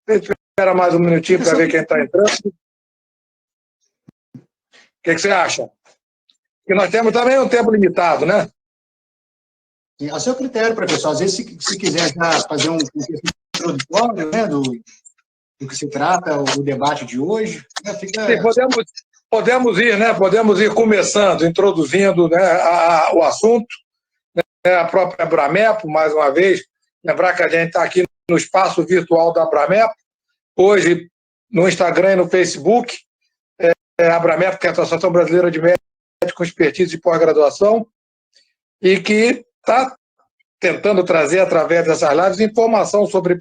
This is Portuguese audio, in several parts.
Espera mais um minutinho para ver quem está entrando. O que você acha? Porque nós temos também um tempo limitado, né? A seu critério, professor. Às vezes, se quiser já fazer um introdutório, né, do que se trata o debate de hoje, né, fica... Sim, podemos ir, né? Podemos ir começando, introduzindo, né, o assunto, né, a própria Abramepo, mais uma vez. Lembrar que a gente está aqui no espaço virtual da Abramepo, hoje no Instagram e no Facebook, a Abramepo, que é a Associação Brasileira de Médicos com Expertise de Pós-Graduação, e que está tentando trazer, através dessas lives, informação sobre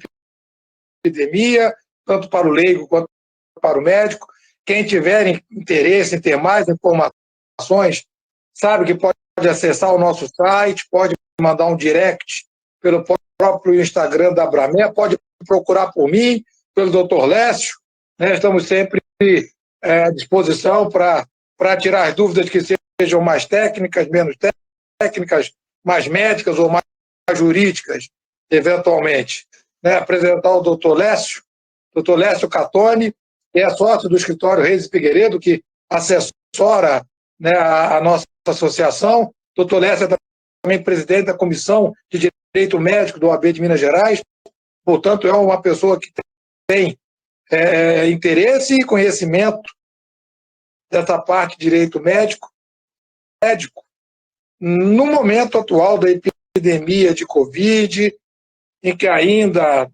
epidemia, tanto para o leigo quanto para o médico. Quem tiver interesse em ter mais informações, sabe que pode acessar o nosso site, pode mandar um direct pelo próprio Instagram da Abramepo, pode procurar por mim, pelo Dr. Lécio, né? Estamos sempre à disposição para tirar as dúvidas que sejam mais técnicas, menos técnicas, mais médicas ou mais jurídicas, eventualmente. Né? Apresentar o Dr. Lécio Catoni, que é sócio do escritório Reis e Figueiredo, que assessora, né, a nossa associação. Dr. Lécio é também presidente da Comissão de Direito Médico do OAB de Minas Gerais, portanto, é uma pessoa que tem interesse e conhecimento dessa parte de direito médico. No momento atual da epidemia de Covid, em que ainda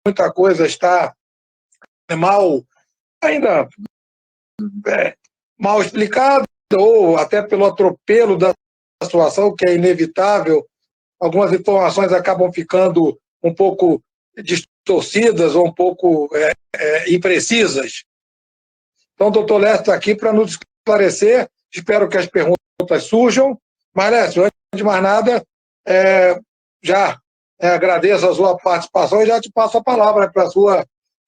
muita coisa está mal explicada, ou até pelo atropelo da situação, que é inevitável, algumas informações acabam ficando um pouco distorcidas ou um pouco imprecisas. Então, o doutor Lécio está aqui para nos esclarecer. Espero que as perguntas surjam. Mas, Lécio, antes de mais nada, já agradeço a sua participação e já te passo a palavra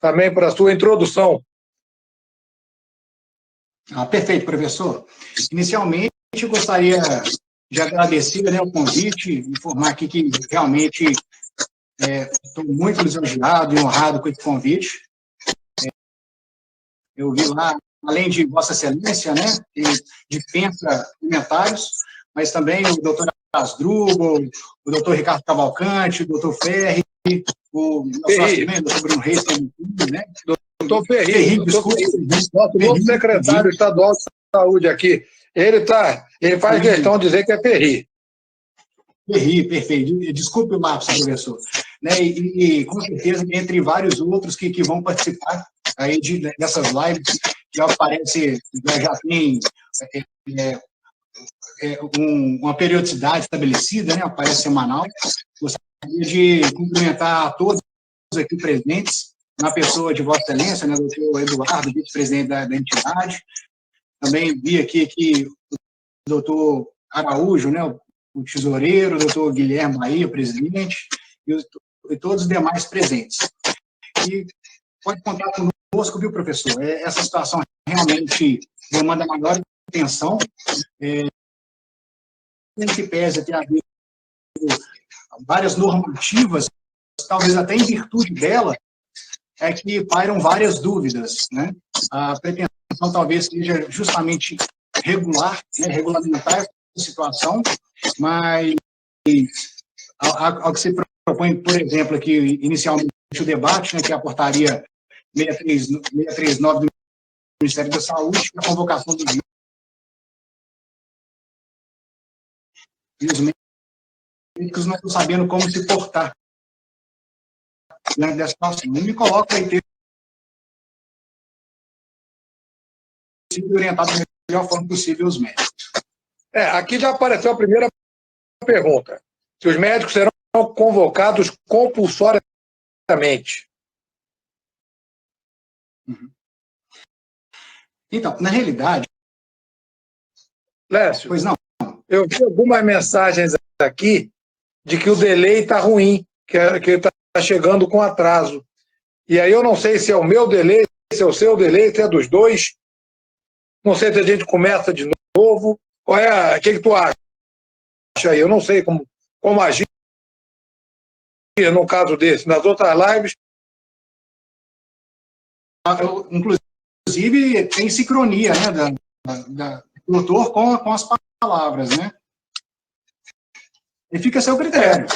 também para a sua introdução. Perfeito, professor. Inicialmente, eu gostaria de agradecer, né, o convite, informar aqui que realmente estou muito lisonjeado e honrado com esse convite. Eu vi lá, além de Vossa Excelência, né, que dispensa comentários, mas também o doutor Asdrubal, o doutor Ricardo Cavalcante, o doutor Ferri, o doutor Bruno Reis, né? Doutor Ferri, desculpe, nosso novo secretário estadual de saúde aqui. Ele faz questão de dizer que é Ferri. Ferri, perfeito. Desculpe o lapso, professor. Né, e com certeza, entre vários outros que vão participar aí dessas lives, que aparece, já tem uma periodicidade estabelecida, né, aparece semanal. Gostaria de cumprimentar a todos aqui presentes, na pessoa de Vossa Excelência, né, doutor Eduardo, vice-presidente da entidade. Também vi aqui o doutor Araújo, né, o tesoureiro, o doutor Guilherme Bahia, presidente, e todos os demais presentes. E pode contar conosco, viu, professor? Essa situação realmente demanda maior atenção, em que pese ter havido várias normativas, talvez até em virtude dela, é que pairam várias dúvidas, né? A pretensão talvez seja justamente regular, né, regulamentar essa situação, mas ao que se propõe, por exemplo, aqui inicialmente o debate, né, que é a portaria 639 do Ministério da Saúde, a convocação dos e os médicos não estão sabendo como se portar diante dessa situação. Eu me coloco aí orientado da melhor forma possível os médicos. Aqui já apareceu a primeira pergunta. Se os médicos serão convocados compulsoriamente? Então, na realidade... Lécio, pois não. Eu vi algumas mensagens aqui de que o delay está ruim, que está chegando com atraso. E aí eu não sei se é o meu delay, se é o seu delay, se é dos dois. Não sei se a gente começa de novo. O que tu acha aí? Eu não sei como agir no caso desse. Nas outras lives, inclusive, tem sincronia, né, do autor com as palavras, né? E fica a seu critério.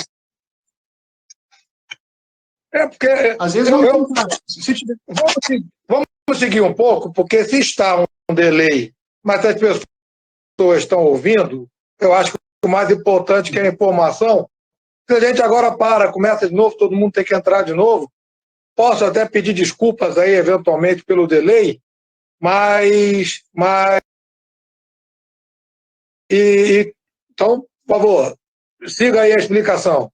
Porque às vezes vamos seguir um pouco, porque se está um delay, mas as pessoas estão ouvindo, eu acho que o mais importante que é a informação. Se a gente agora começa de novo, todo mundo tem que entrar de novo. Posso até pedir desculpas aí, eventualmente, pelo delay, mas então, por favor, siga aí a explicação.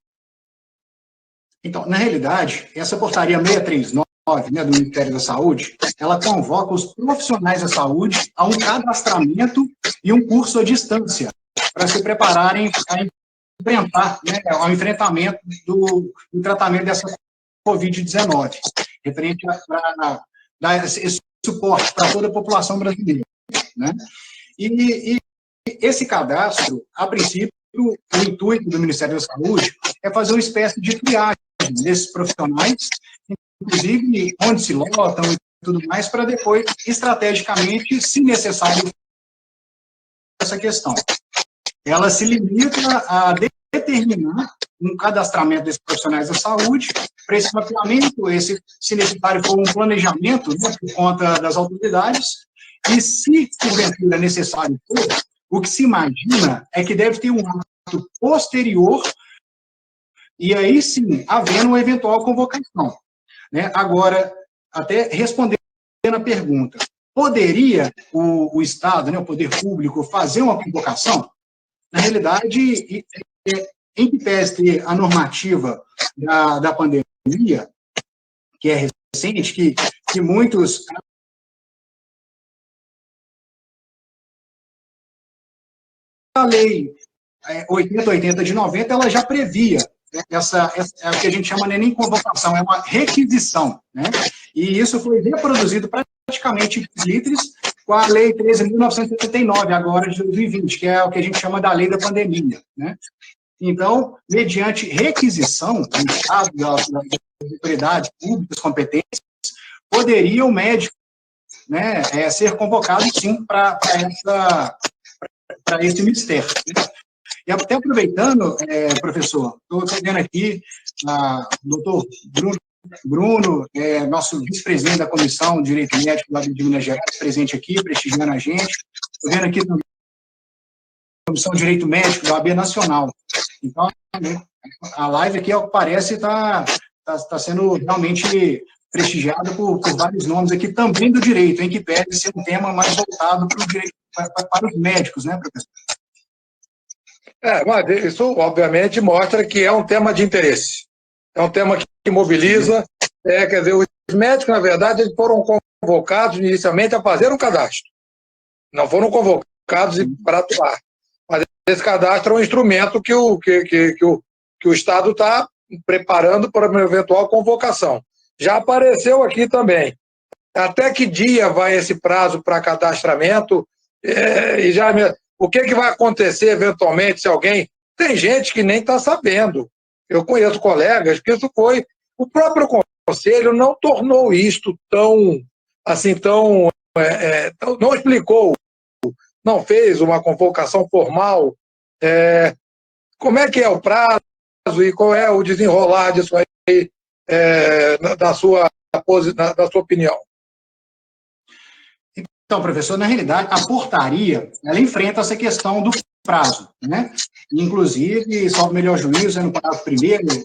Então, na realidade, essa portaria 639, né, do Ministério da Saúde, ela convoca os profissionais da saúde a um cadastramento e um curso à distância para se prepararem a enfrentar, né, ao enfrentamento do tratamento dessa Covid-19, referente a dar esse suporte para toda a população brasileira, né? E esse cadastro, a princípio, o intuito do Ministério da Saúde é fazer uma espécie de triagem desses profissionais, inclusive onde se lotam e tudo mais, para depois, estrategicamente, se necessário, essa questão. Ela se limita a determinar um cadastramento desses profissionais da saúde, para esse mapeamento, se necessário for um planejamento, né, por conta das autoridades, e se porventura necessário for, o que se imagina é que deve ter um ato posterior, e aí sim, havendo uma eventual convocação, né? Agora, até respondendo a pergunta, poderia o Estado, né, o poder público, fazer uma convocação? Na realidade, em que pese a normativa da pandemia, que é recente, que muitos... A lei 8080 de 90, ela já previa essa é o que a gente chama nem convocação, é uma requisição, né? E isso foi reproduzido praticamente ipsis com a Lei 13.979, agora de 2020, que é o que a gente chama da Lei da Pandemia, né? Então, mediante requisição do Estado, das autoridades públicas competentes, poderia o médico, né, ser convocado, sim, para esse ministério. E até aproveitando, professor, estou vendo aqui o doutor Bruno, nosso vice-presidente da Comissão de Direito Médico lá de Minas Gerais, presente aqui, prestigiando a gente. Estou vendo aqui também a Comissão de Direito Médico da OAB Nacional. Então, a live aqui, ao que parece, está sendo realmente prestigiada por vários nomes aqui, também do direito, em que pede ser um tema mais voltado para o direito, para os médicos, né, professor? Mas isso, obviamente, mostra que é um tema de interesse. É um tema que mobiliza. Quer dizer, os médicos, na verdade, eles foram convocados inicialmente a fazer um cadastro. Não foram convocados para atuar. Mas esse cadastro é um instrumento que o Estado está preparando para uma eventual convocação. Já apareceu aqui também. Até que dia vai esse prazo para cadastramento? O que vai acontecer, eventualmente, se alguém... Tem gente que nem está sabendo. Eu conheço colegas que isso foi... O próprio Conselho não tornou isto tão... não explicou, não fez uma convocação formal. Como é que é o prazo e qual é o desenrolar disso aí, da sua opinião? Então, professor, na realidade, a portaria, ela enfrenta essa questão do prazo, né? Inclusive, salvo melhor juízo, no parágrafo 1º,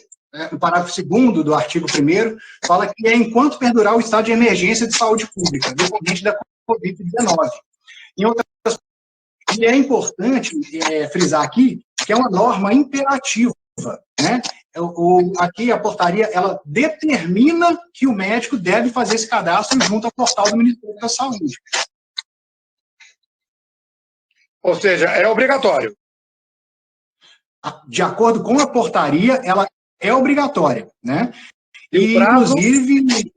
no parágrafo 2º do artigo 1º, fala que enquanto perdurar o estado de emergência de saúde pública, decorrente da Covid-19. E é importante frisar aqui que é uma norma imperativa, né? Aqui a portaria, ela determina que o médico deve fazer esse cadastro junto ao portal do Ministério da Saúde. Ou seja, é obrigatório. De acordo com a portaria, ela é obrigatória, né? E inclusive,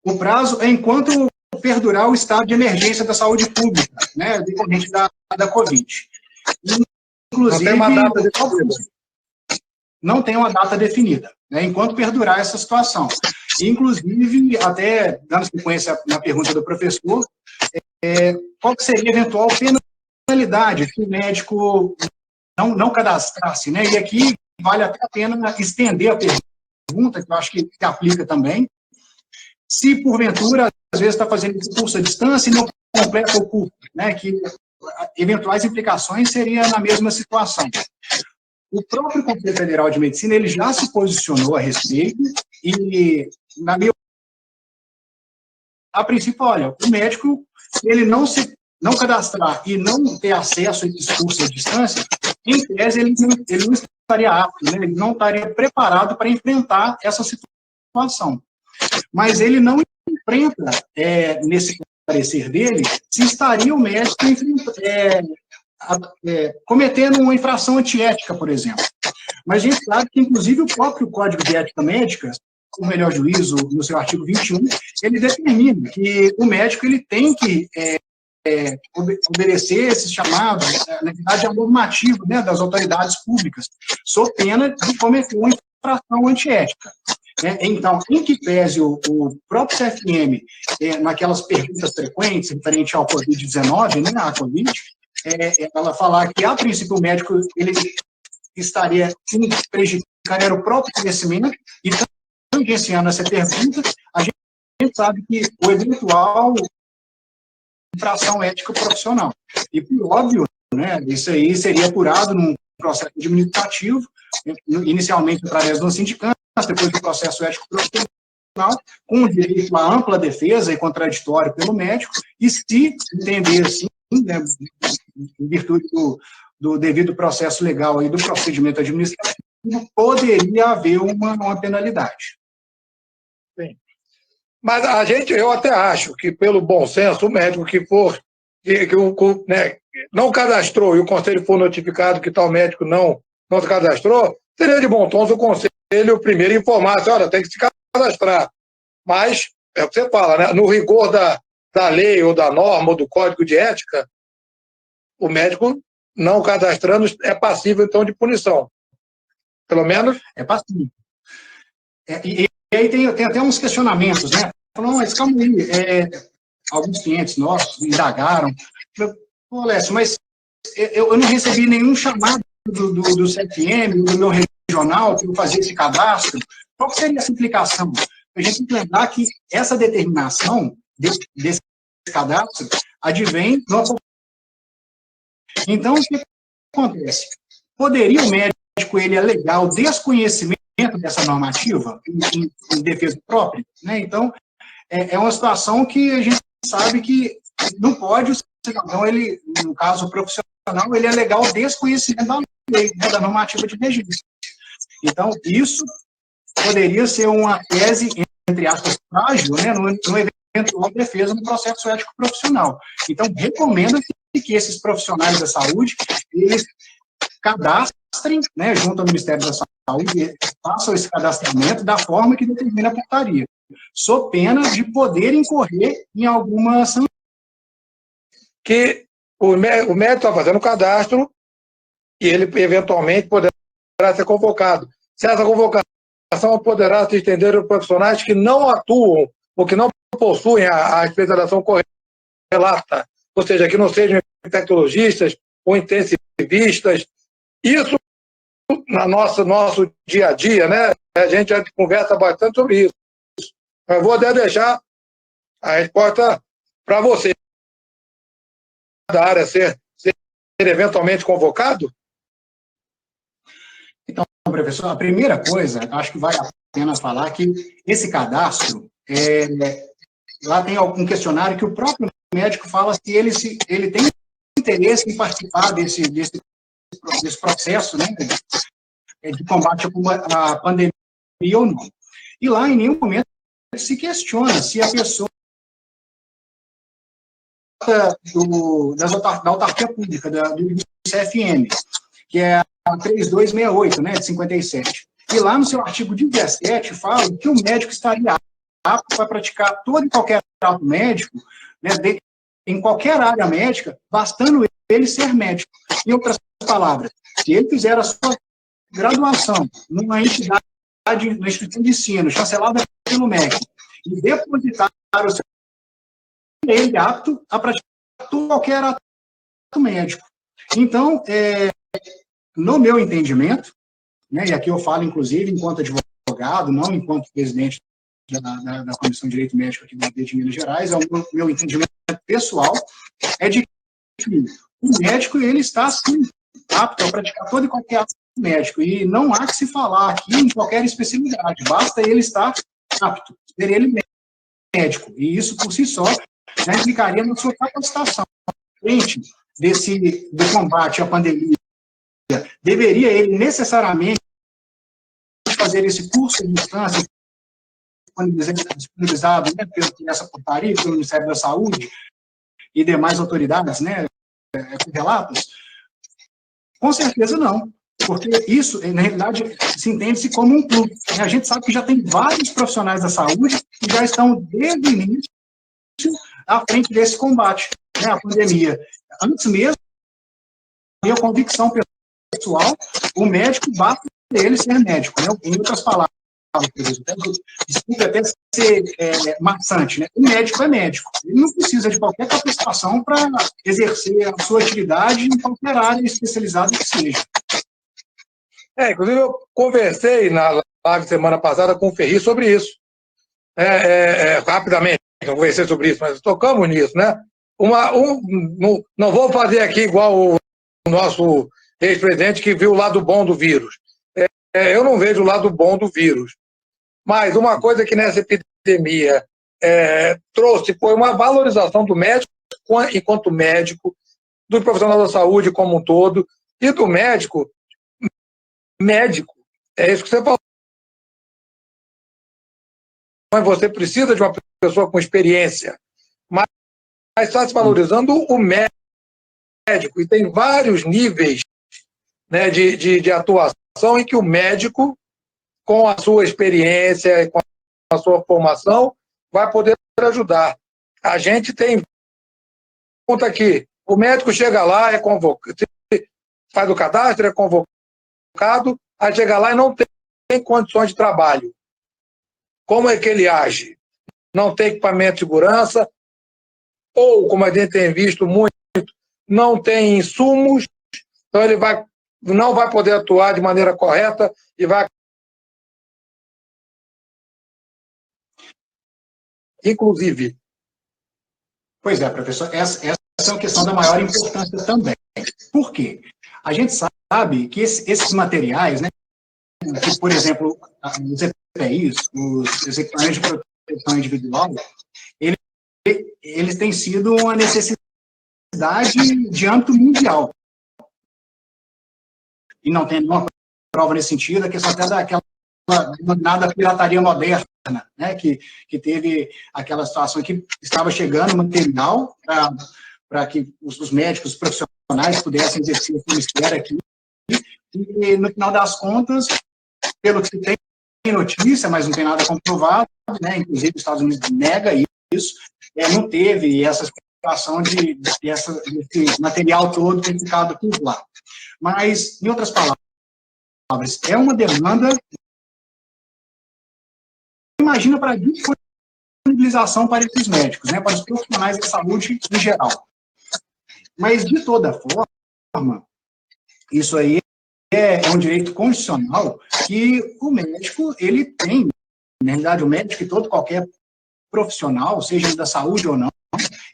o prazo é enquanto perdurar o estado de emergência da saúde pública, né? Decorrente da Covid. Inclusive, não tem uma data definida. Não tem uma data definida, né? Enquanto perdurar essa situação. Inclusive, até dando sequência na pergunta do professor, qual que seria a eventual penalidade se o médico não cadastrasse, né? E aqui vale até a pena estender a pergunta, que eu acho que aplica também. Se, porventura, às vezes está fazendo esse curso à distância e não completa o curso, né? Que eventuais implicações seria na mesma situação. O próprio Conselho Federal de Medicina, ele já se posicionou a respeito e, a princípio, olha, o médico, ele não cadastrar e não ter acesso a esses cursos à distância, em tese, ele não estaria apto, né? Ele não estaria preparado para enfrentar essa situação. Mas ele não enfrenta, nesse parecer dele, se estaria o médico cometendo uma infração antiética, por exemplo. Mas a gente sabe que, inclusive, o próprio Código de Ética Médica, o melhor juízo, no seu artigo 21, ele determina que o médico ele tem que obedecer esses chamados, na verdade, a normativo, né, das autoridades públicas, sob pena de cometer uma infração antiética. Então, em que pese o próprio CFM, naquelas perguntas frequentes referente ao Covid-19, né, a Covid, ela falar que, a princípio, o médico ele estaria prejudicando o próprio conhecimento, e tangenciando essa pergunta, a gente sabe que o eventual infração ética profissional. E, por óbvio, né, isso aí seria apurado num processo administrativo, inicialmente através de um sindicato, depois do processo ético profissional, com direito à ampla defesa e contraditório pelo médico, e se entender assim, né, em virtude do devido processo legal e do procedimento administrativo, poderia haver uma penalidade. Sim. Mas eu até acho que, pelo bom senso, o médico que for, né, não cadastrou e o conselho for notificado que tal médico não se cadastrou, seria de bom tom se o conselho primeiro informasse, olha, tem que se cadastrar. Mas, é o que você fala, né, no rigor da lei ou da norma ou do código de ética, o médico não cadastrando é passível, então, de punição. Pelo menos? É passível. E aí tem até uns questionamentos, né? Falando, mas calma aí, alguns clientes nossos indagaram. Pô, Lécio, mas eu não recebi nenhum chamado do CFM, do meu regional, para eu fazer esse cadastro. Qual seria essa implicação? A gente tem que lembrar que essa determinação desse cadastro advém do... Então, o que acontece? Poderia o médico ele alegar o desconhecimento dessa normativa em defesa própria, né? Então, é uma situação que a gente sabe que não pode o cidadão, ele, no caso profissional, ele alegar o desconhecimento da lei, né, da normativa de registro. Então, isso poderia ser uma tese, entre aspas, frágil, né, no eventual defesa no processo ético profissional. Então, recomenda-se que esses profissionais da saúde, eles cadastrem, né, junto ao Ministério da Saúde, façam esse cadastramento da forma que determina a portaria, sob pena de poder incorrer em alguma sanção. Que o médico está fazendo o cadastro e ele, eventualmente, poderá ser convocado. Se essa convocação poderá se estender aos profissionais que não atuam ou que não possuem a especialização correlata, ou seja, que não sejam infectologistas ou intensivistas. Isso, no nosso dia a dia, né? A gente já conversa bastante sobre isso. Eu vou até deixar a resposta para você. Da área ser eventualmente convocado? Então, professor, a primeira coisa, acho que vale a pena falar que esse cadastro, lá tem algum questionário que o próprio médico fala se ele tem interesse em participar desse processo, né, de combate à pandemia ou não. E lá, em nenhum momento, se questiona se a pessoa da autarquia pública, do CFM, que é a 3268, né, de 57. E lá no seu artigo 17 fala que o médico estaria apto para praticar todo e qualquer ato médico, né, em qualquer área médica, bastando ele ser médico. Em outras palavras, se ele fizer a sua graduação numa entidade, na instituição de ensino, chancelada pelo MEC e depositar o seu ele apto a praticar qualquer ato médico. Então, no meu entendimento, né, e aqui eu falo, inclusive, enquanto advogado, não enquanto presidente da Comissão de Direito Médico aqui do AB de Minas Gerais, o meu entendimento pessoal é de que o médico ele está, sim, apto a praticar todo e qualquer ato médico, e não há que se falar aqui em qualquer especialidade, basta ele estar apto, ser ele médico, e isso por si só já implicaria na sua capacitação. Frente do combate à pandemia, deveria ele necessariamente fazer esse curso de distância disponibilizado, né, por essa portaria, pelo Ministério da Saúde e demais autoridades, né, relatos? Com certeza não, porque isso, na realidade, se entende-se como um clube. A gente sabe que já tem vários profissionais da saúde que já estão desde o início à frente desse combate, né, à pandemia. Antes mesmo, a minha convicção pessoal, o médico basta ele ser médico, né? Em outras palavras, desculpe até ser maçante, né? O médico é médico, ele não precisa de qualquer capacitação para exercer a sua atividade em qualquer área especializada que seja. Inclusive eu conversei na live semana passada com o Ferri sobre isso. Rapidamente, eu conversei sobre isso, mas tocamos nisso, né? Não vou fazer aqui igual o nosso ex-presidente que viu o lado bom do vírus. Eu não vejo o lado bom do vírus. Mas uma coisa que nessa epidemia trouxe foi uma valorização do médico enquanto médico, do profissional da saúde como um todo, e do médico. É isso que você falou. Você precisa de uma pessoa com experiência, mas está se valorizando o médico, e tem vários níveis, né, de atuação em que o médico, com a sua experiência e com a sua formação, vai poder ajudar. A gente tem conta aqui, o médico chega lá, é convocado, faz o cadastro, é convocado, aí chega lá e não tem condições de trabalho. Como é que ele age? Não tem equipamento de segurança, ou, como a gente tem visto muito, não tem insumos, então ele não vai poder atuar de maneira correta e vai. Inclusive. Pois é, professor, essa é uma questão da maior importância também. Por quê? A gente sabe que esses materiais, né, que, por exemplo, os EPIs, os equipamentos de proteção individual, eles têm sido uma necessidade de âmbito mundial. E não tem nenhuma prova nesse sentido, a questão até daquela denominada pirataria moderna, né, que teve aquela situação que estava chegando material para que os médicos, os profissionais pudessem exercer o ministério aqui, e no final das contas, pelo que se tem notícia, mas não tem nada comprovado, né, inclusive os Estados Unidos nega isso, não teve essa situação desse material todo ter ficado por lá. Mas, em outras palavras, é uma demanda, imagina, para a disponibilização para esses médicos, né, para os profissionais de saúde em geral. Mas, de toda forma, isso aí é um direito constitucional que o médico, ele tem, na realidade, o médico e todo qualquer profissional, seja da saúde ou não,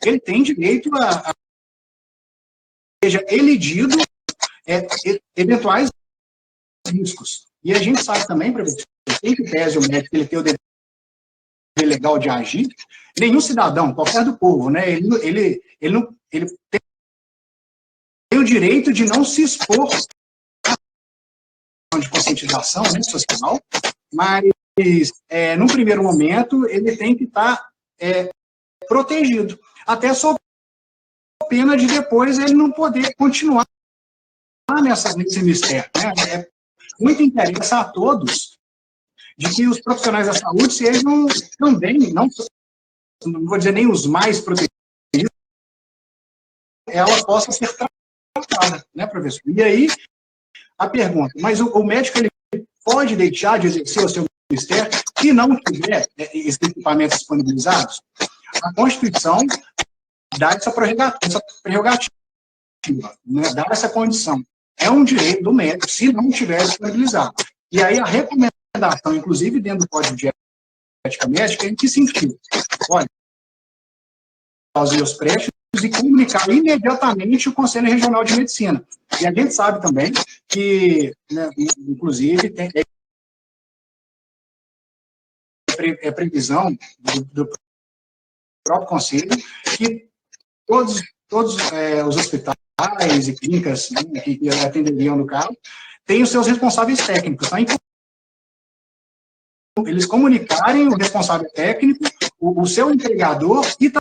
ele tem direito a seja elidido eventuais riscos. E a gente sabe também, professor, em que pese o médico ele tem o dever legal de agir, nenhum cidadão, qualquer do povo, né, ele tem o direito de não se expor de conscientização, né, social, mas num primeiro momento ele tem que estar protegido, até sob pena de depois ele não poder continuar nesse mistério. Né? Muito interessa a todos de que os profissionais da saúde sejam também, não vou dizer nem os mais protegidos, ela possa ser tratada, né, professor? E aí, a pergunta, mas o médico ele pode deixar de exercer o seu Ministério, se não tiver esses equipamentos disponibilizados, a Constituição dá essa prerrogativa, né, dá essa condição. É um direito do médico, se não tiver disponibilizado. E aí a recomendação, inclusive dentro do Código de Ética Médica, é em que sentido? Olha, fazer os prédios e comunicar imediatamente o Conselho Regional de Medicina. E a gente sabe também que, né, inclusive, é previsão do próprio Conselho que todos os hospitais e clínicas, né, que atenderiam no caso, têm os seus responsáveis técnicos. Tá? Então, eles comunicarem o responsável técnico, o seu empregador e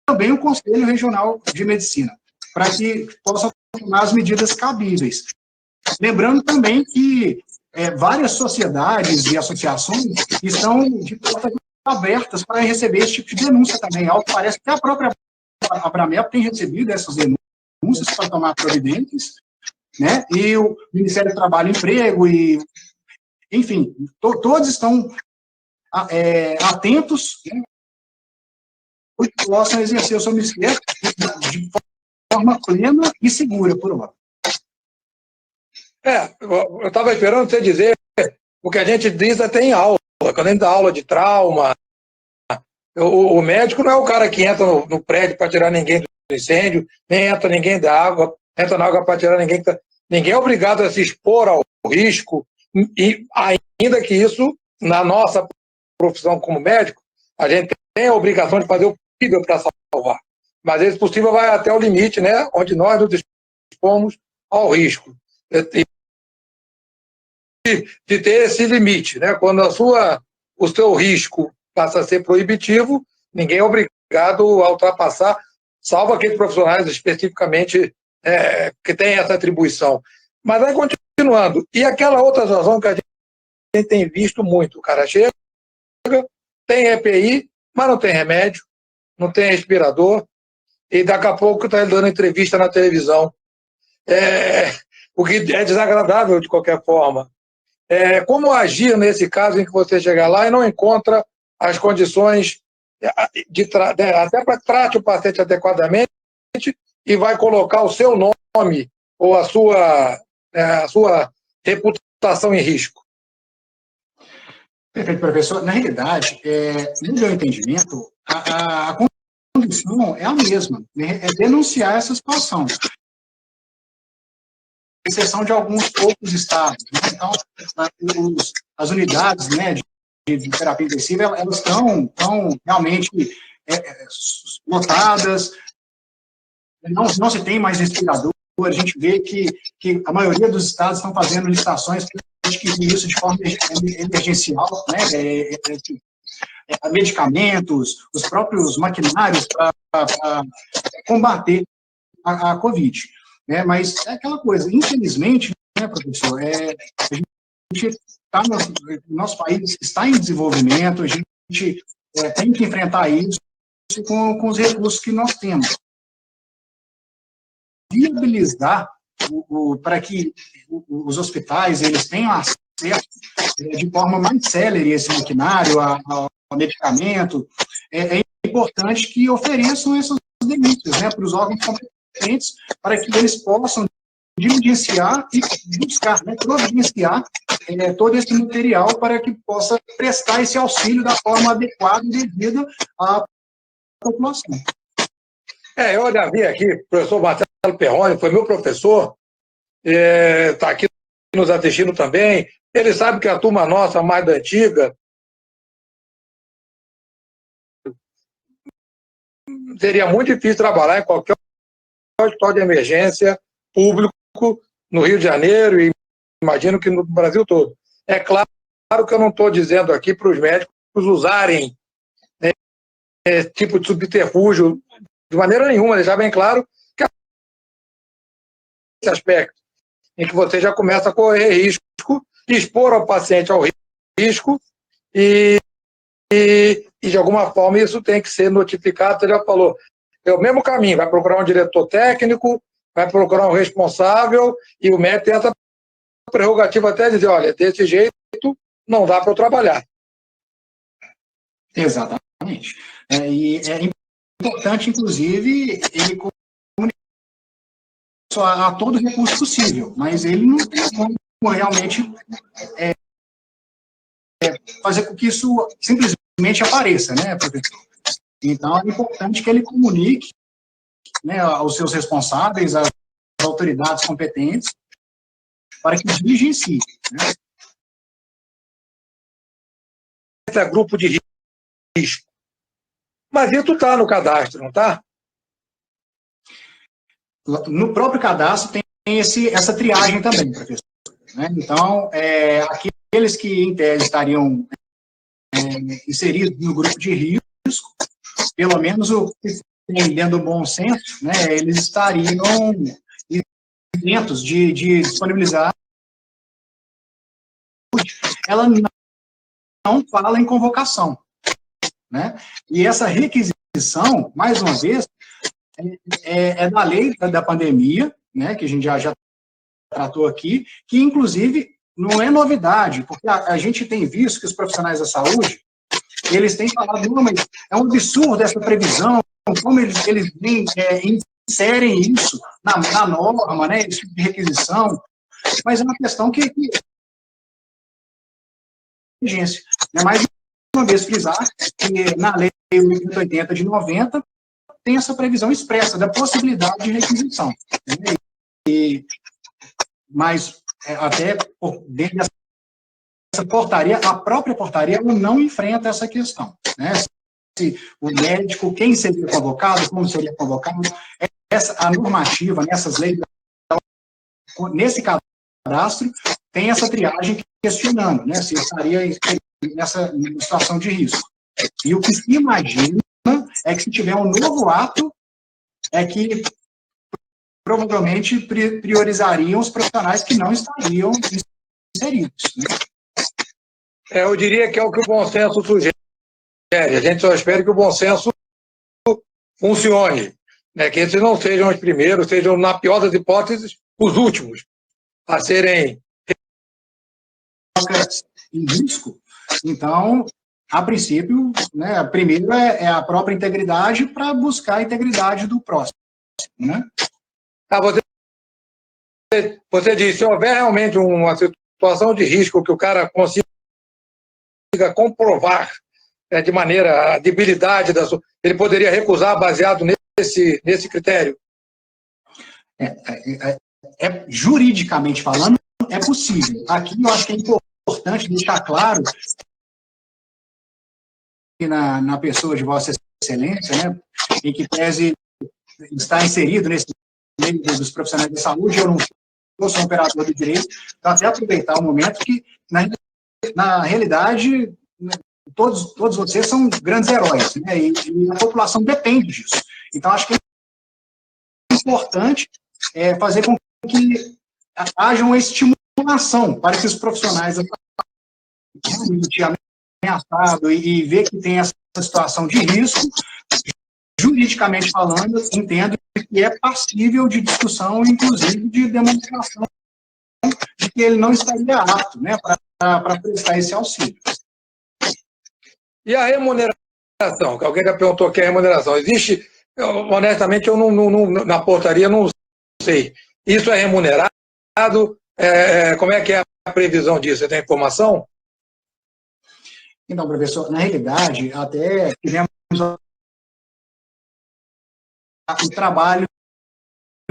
também o Conselho Regional de Medicina, para que possam tomar as medidas cabíveis. Lembrando também que várias sociedades e associações estão de portas abertas para receber esse tipo de denúncia também. Ao que parece que a própria Abramep tem recebido essas denúncias para tomar providências, né? E o Ministério do Trabalho e Emprego, enfim, todos estão atentos, né, que possam exercer o seu ministério de forma plena e segura, por hora. Eu estava esperando você dizer o que a gente diz até em aula. Quando a gente dá aula de trauma, o médico não é o cara que entra no prédio para tirar ninguém do incêndio, nem entra ninguém da água, entra na água para tirar ninguém. Ninguém é obrigado a se expor ao risco, e ainda que isso, na nossa profissão como médico, a gente tem a obrigação de fazer o possível para salvar. Mas esse possível vai até o limite, né, onde nós nos expomos ao risco. De ter esse limite, né? Quando o seu risco passa a ser proibitivo, ninguém é obrigado a ultrapassar, salvo aqueles profissionais especificamente que têm essa atribuição. Mas aí, continuando, e aquela outra situação que a gente tem visto muito, o cara chega, tem EPI, mas não tem remédio, não tem respirador, e daqui a pouco está dando entrevista na televisão. O que é desagradável de qualquer forma. Como agir nesse caso em que você chega lá e não encontra as condições até para trate o paciente adequadamente e vai colocar o seu nome ou a sua reputação em risco? Perfeito, professor. Na realidade, no meu entendimento, a condição é a mesma, né? É denunciar essa situação. Exceção de alguns poucos estados, né? Então, as unidades, né, de terapia intensiva, elas estão realmente lotadas, não se tem mais respirador, a gente vê que a maioria dos estados estão fazendo licitações para adquirir isso de forma emergencial, né, medicamentos, os próprios maquinários para combater a Covid. Né? Mas é aquela coisa, infelizmente, né, professor, a gente está nosso país está em desenvolvimento, a gente tem que enfrentar isso com os recursos que nós temos. Viabilizar para que os hospitais eles tenham acesso de forma mais célere a esse maquinário, a medicamento, é importante que ofereçam essas denúncias, né, para os órgãos competentes, para que eles possam diligenciar e buscar, né, providenciar todo esse material para que possa prestar esse auxílio da forma adequada e devida à população. Eu já vi aqui, o professor Marcelo Perrone, foi meu professor, está aqui nos assistindo também. Ele sabe que a turma nossa, mais da antiga, seria muito difícil trabalhar em qualquer hospital de emergência público no Rio de Janeiro e imagino que no Brasil todo. É claro que eu não estou dizendo aqui para os médicos usarem esse tipo de subterfúgio de maneira nenhuma, deixar bem claro que esse aspecto em que você já começa a correr risco, expor ao paciente ao risco e de alguma forma isso tem que ser notificado. Você já falou, é o mesmo caminho, vai procurar um diretor técnico, vai procurar um responsável e o médico tem essa prerrogativa até de dizer, olha, desse jeito não dá para eu trabalhar. Exatamente. E é importante, inclusive, ele comunicar a todo recurso possível, mas ele não tem como realmente fazer com que isso simplesmente apareça, né, professor? Então, é importante que ele comunique, né, aos seus responsáveis, às autoridades competentes, para que diligencie, né? Esse é grupo de risco. Mas isso está no cadastro, não está? No próprio cadastro tem essa triagem também, professor, né? Então, aqueles que, em tese, estariam inseridos no grupo de risco, pelo menos o que tem dentro do bom senso, né, eles estariam isentos de disponibilizar. Ela não fala em convocação, né? E essa requisição, mais uma vez, é da lei da pandemia, né, que a gente já tratou aqui, que, inclusive, não é novidade, porque a gente tem visto que os profissionais da saúde, eles têm falado, não, mas é um absurdo essa previsão, como eles inserem isso na norma, né, esse tipo de requisição, mas é uma questão que urgência. Mais uma vez frisar que na lei 880 de 90 tem essa previsão expressa da possibilidade de requisição. Mas até dentro dessa portaria, a própria portaria não enfrenta essa questão, né? Se o médico, quem seria convocado, como seria convocado, a normativa nessas leis, nesse cadastro, tem essa triagem questionando, né, se estaria nessa situação de risco. E o que se imagina é que se tiver um novo ato, é que provavelmente priorizariam os profissionais que não estariam inseridos, né? Eu diria que é o que o bom senso sugere. A gente só espera que o bom senso funcione, né? Que esses não sejam os primeiros, sejam, na pior das hipóteses, os últimos a serem em risco. Então, a princípio, né, primeiro é a própria integridade para buscar a integridade do próximo, né? Você disse, se houver realmente uma situação de risco que o cara consiga comprovar, né, de maneira a debilidade ele poderia recusar baseado nesse critério? Juridicamente falando, é possível. Aqui eu acho que é importante deixar claro na pessoa de Vossa Excelência, né, em que tese está inserido nesse meio dos profissionais de saúde. Eu sou um operador do direito, para até aproveitar o momento que, na realidade, todos vocês são grandes heróis, né, e a população depende disso. Então, acho que é importante fazer com que haja uma estimulação para que os profissionais realmente ameaçados e ver que tem essa situação de risco, juridicamente falando, entendo que é passível de discussão, inclusive de demonstração de que ele não estaria apto, né, para prestar esse auxílio. E a remuneração? Que alguém já perguntou aqui a remuneração. Existe, honestamente, eu na portaria não sei. Isso é remunerado? Como é que é a previsão disso? Você tem informação? Então, professor, na realidade, até tivemos o trabalho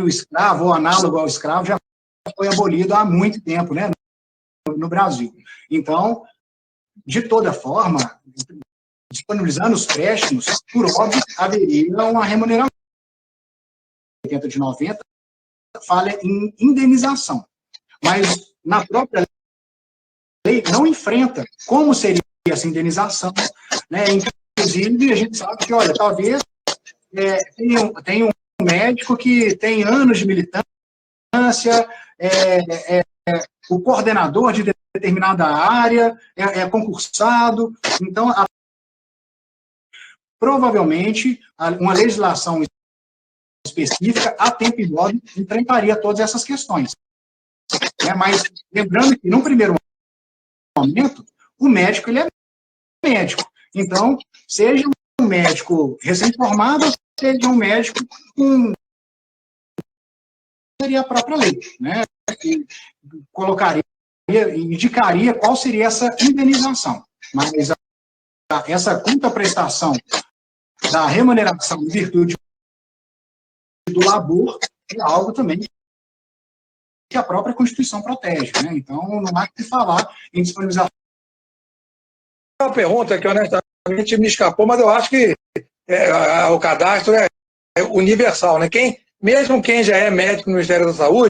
escravo, ou análogo ao escravo, já foi abolido há muito tempo, né, no Brasil. Então, de toda forma, disponibilizando os préstimos, por óbvio, haveria uma remuneração. 80 de 90 fala em indenização, mas na própria lei não enfrenta como seria essa indenização, né? Inclusive, a gente sabe que, olha, talvez tem um médico que tem anos de militância, o coordenador de determinada área é concursado, então, provavelmente, uma legislação específica, a tempo e modo, enfrentaria todas essas questões. Mas, lembrando que, num primeiro momento, o médico, ele é médico. Então, seja um médico recém-formado, seja um médico com seria a própria lei, né? E colocaria, indicaria qual seria essa indenização. Mas essa contraprestação da remuneração em virtude do labor é algo também que a própria Constituição protege, né? Então, não há que falar em disponibilização. Uma pergunta que honestamente me escapou, mas eu acho que o cadastro é universal, né? Mesmo quem já é médico no Ministério da Saúde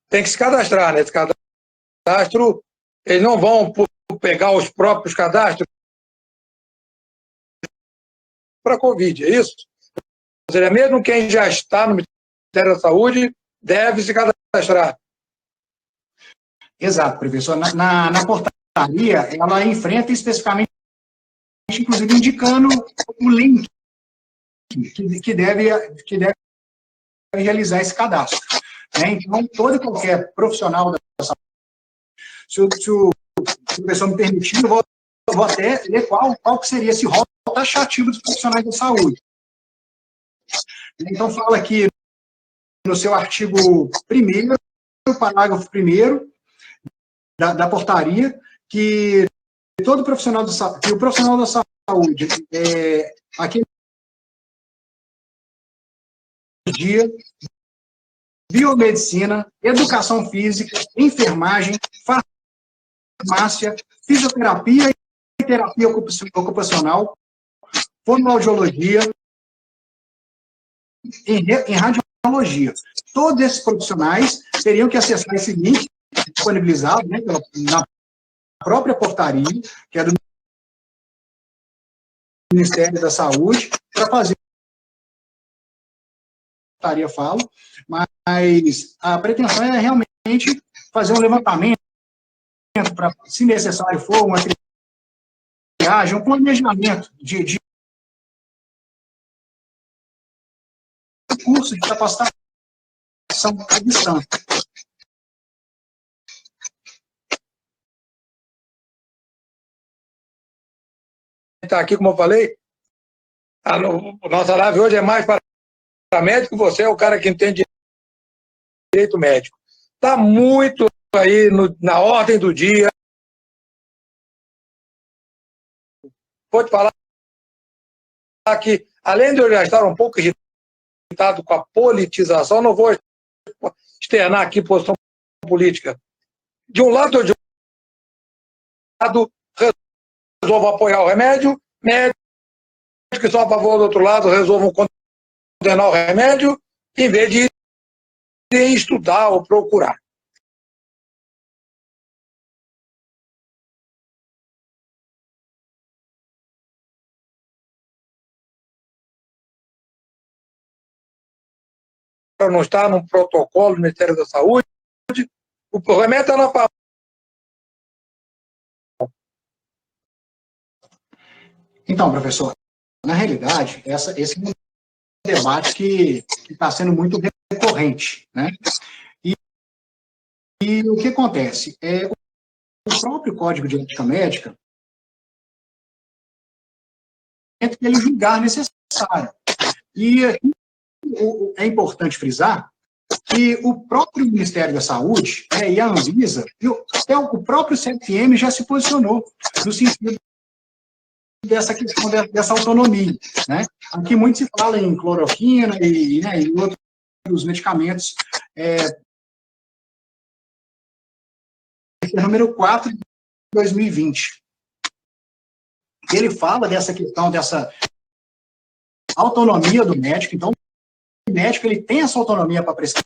tem que se cadastrar, né? Esse cadastro, eles não vão pegar os próprios cadastros para a Covid, é isso? Ou seja, mesmo quem já está no Ministério da Saúde deve se cadastrar. Exato, professor. Na portaria, ela enfrenta especificamente, inclusive indicando o link que deve realizar esse cadastro. Né? Então, todo e qualquer profissional da saúde, se o professor me permitir, eu vou até ler qual que seria esse rol taxativo dos profissionais da saúde. Então, fala aqui no seu artigo 1º, parágrafo 1º da portaria, que todo profissional da saúde, que o profissional da saúde, aquele dia, biomedicina, educação física, enfermagem, farmácia, fisioterapia e terapia ocupacional, fonoaudiologia, em radiologia. Todos esses profissionais teriam que acessar esse link disponibilizado, né, na própria portaria, que é do Ministério da Saúde, para fazer a portaria fala, mas a pretensão é realmente fazer um levantamento para, se necessário for, uma triagem, um planejamento de curso de capacitação à distância. Está aqui, como eu falei, a nossa live hoje é mais para médico, você é o cara que entende direito médico. Está muito aí na ordem do dia. Vou te falar que, além de eu já estar um pouco irritado com a politização, não vou externar aqui posição política. De um lado ou de outro lado, resolvam apoiar o remédio, médicos que são a favor do outro lado resolvam condenar o remédio, em vez de estudar ou procurar. Para não estar num protocolo do Ministério da Saúde, o remédio está na farmácia. Então, professor, na realidade, esse é um debate que está sendo muito recorrente, né? E o que acontece? O próprio Código de Ética Médica que ele julgar necessário. E é importante frisar que o próprio Ministério da Saúde, e a Anvisa, até o próprio CFM já se posicionou no sentido dessa questão dessa autonomia, né? Aqui muito se fala em cloroquina e outros medicamentos. Número 4 de 2020. Ele fala dessa questão, dessa autonomia do médico. Então, o médico ele tem essa autonomia para prescrever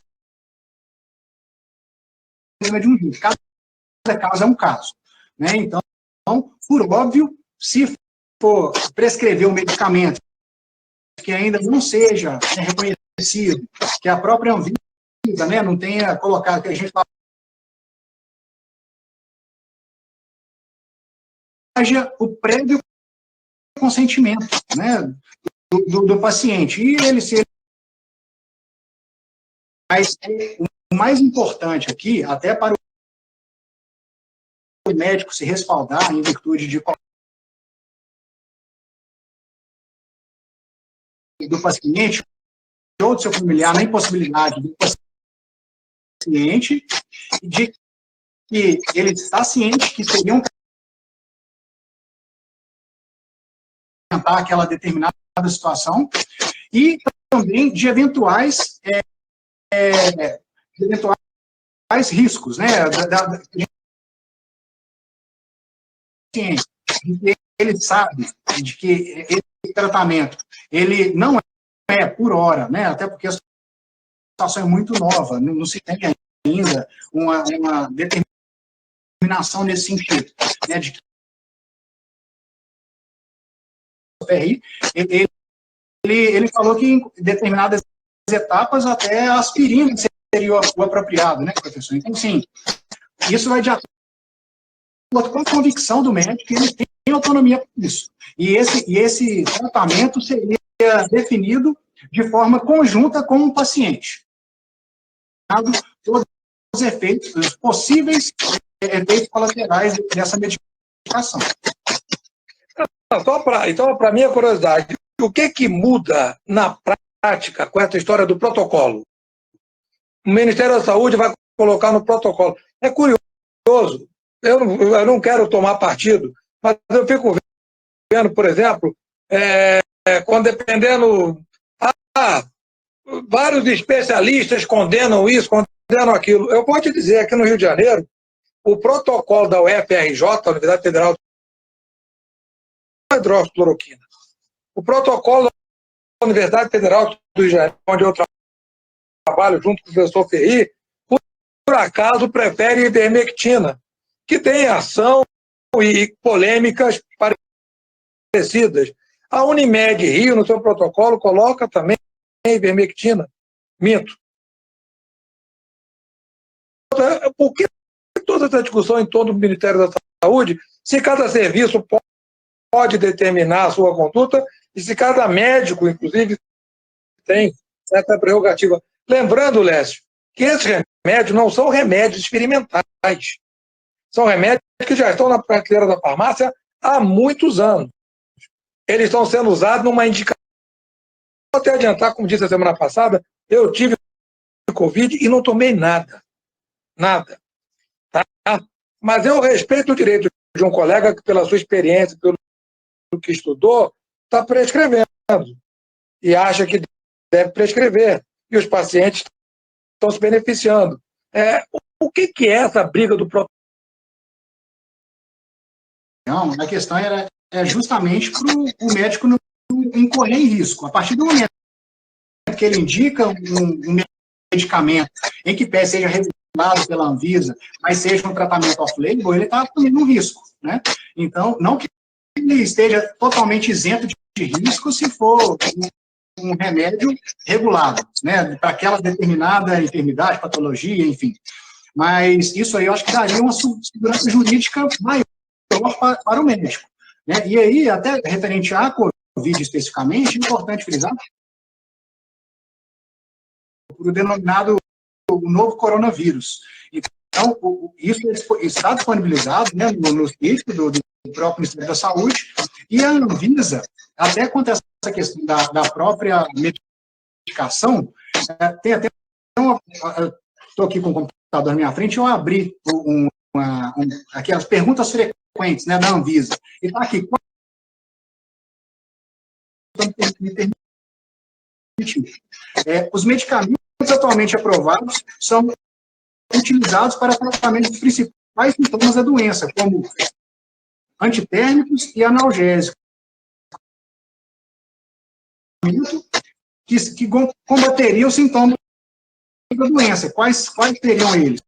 de um jeito. Cada caso é um caso. Né? Então, por óbvio, se for prescrever um medicamento que ainda não seja reconhecido, que a própria Anvisa, né, não tenha colocado, que a gente haja o prévio consentimento, né, do paciente. E ele se... Mas o mais importante aqui, até para médico se respaldar em virtude do paciente ou do seu familiar na impossibilidade do paciente, de que ele está ciente que seriam aquela determinada situação, e também de eventuais riscos, né, ele sabe de que esse tratamento, ele não é por hora, né, até porque a situação é muito nova, não se tem ainda uma determinação nesse sentido, né, de que o PRI, ele falou que em determinadas etapas até a aspirina seria o apropriado, né, professor? Então, sim, isso vai de acordo com a convicção do médico que ele tem autonomia para isso. E esse tratamento seria definido de forma conjunta com o paciente. Todos os efeitos, os possíveis efeitos colaterais dessa medicação. Então, para minha curiosidade, o que muda na prática com essa história do protocolo? O Ministério da Saúde vai colocar no protocolo. É curioso, eu não quero tomar partido, mas eu fico vendo, por exemplo, quando dependendo... vários especialistas condenam isso, condenam aquilo. Eu vou te dizer, aqui no Rio de Janeiro, o protocolo da UFRJ, a Universidade Federal de hidroxicloroquina, o protocolo da Universidade Federal do Rio de Janeiro, onde eu trabalho junto com o professor Ferri, por acaso prefere ivermectina, que tem ação e polêmicas parecidas. A Unimed Rio, no seu protocolo, coloca também ivermectina. Minto. Por que toda essa discussão em torno do Ministério da Saúde, se cada serviço pode determinar a sua conduta e se cada médico, inclusive, tem certa prerrogativa? Lembrando, Lécio, que esses remédios não são remédios experimentais. São remédios que já estão na prateleira da farmácia há muitos anos. Eles estão sendo usados numa indicação. Vou até adiantar, como disse a semana passada, eu tive Covid e não tomei nada. Nada. Tá? Mas eu respeito o direito de um colega que, pela sua experiência, pelo que estudou, está prescrevendo. E acha que deve prescrever. E os pacientes estão se beneficiando. O que é essa briga do protocolo? Não, a questão é justamente para o médico não incorrer em risco. A partir do momento que ele indica um medicamento em que seja regulado pela Anvisa, mas seja um tratamento off-label, ele está assumindo um risco, né? Então, não que ele esteja totalmente isento de risco se for um remédio regulado, né? Para aquela determinada enfermidade, patologia, enfim. Mas isso aí eu acho que daria uma segurança jurídica maior para o médico, né? E aí, até referente à Covid especificamente, é importante frisar o denominado o novo coronavírus. Então, isso está disponibilizado, né, no site do próprio Ministério da Saúde, e a Anvisa, até quanto a essa questão da própria medicação, tem até estou aqui com o computador na minha frente, eu abri aquelas perguntas frequentes, né, da Anvisa, e está aqui, os medicamentos atualmente aprovados são utilizados para tratamento dos principais sintomas da doença, como antitérmicos e analgésicos, que combateriam os sintomas da doença. Quais seriam eles?